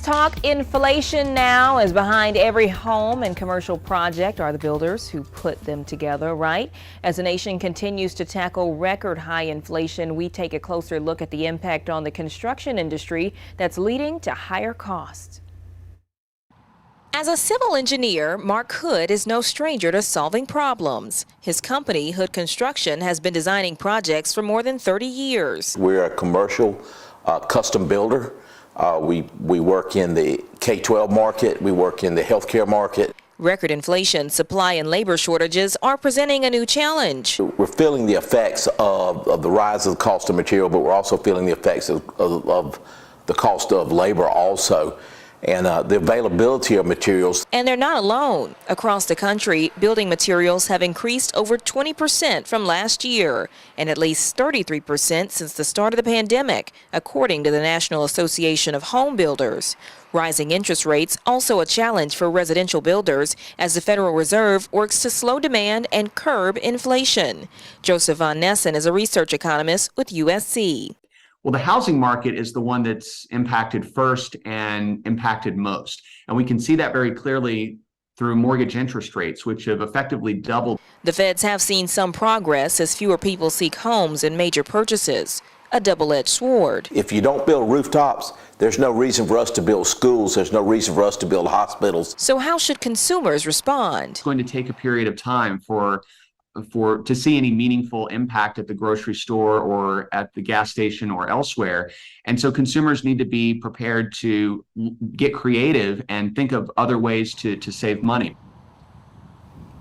talk inflation now, as behind every home and commercial project are the builders who put them together, right? As the nation continues to tackle record high inflation, we take a closer look at the impact on the construction industry that's leading to higher costs. As a civil engineer, Mark Hood is no stranger to solving problems. His company, Hood Construction, has been designing projects for more than 30 years. We're a commercial custom builder. We work in the K-12 market. We work in the healthcare market. Record inflation, supply and labor shortages are presenting a new challenge. We're feeling the effects of the rise of the cost of material, but we're also feeling the effects of the cost of labor also, and the availability of materials. And they're not alone. Across the country, building materials have increased over 20% from last year, and at least 33% since the start of the pandemic, according to the National Association of Home Builders. Rising interest rates also a challenge for residential builders as the Federal Reserve works to slow demand and curb inflation. Joseph Von Nessen is a research economist with USC. Well, the housing market is the one that's impacted first and impacted most. And we can see that very clearly through mortgage interest rates, which have effectively doubled. The feds have seen some progress as fewer people seek homes and major purchases. A double-edged sword. If you don't build rooftops, there's no reason for us to build schools. There's no reason for us to build hospitals. So how should consumers respond? It's going to take a period of time to see any meaningful impact at the grocery store or at the gas station or elsewhere. And so consumers need to be prepared to get creative and think of other ways to save money.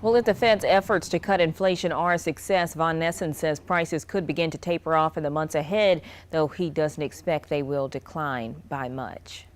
Well, if the Fed's efforts to cut inflation are a success, Von Nessen says prices could begin to taper off in the months ahead, though he doesn't expect they will decline by much.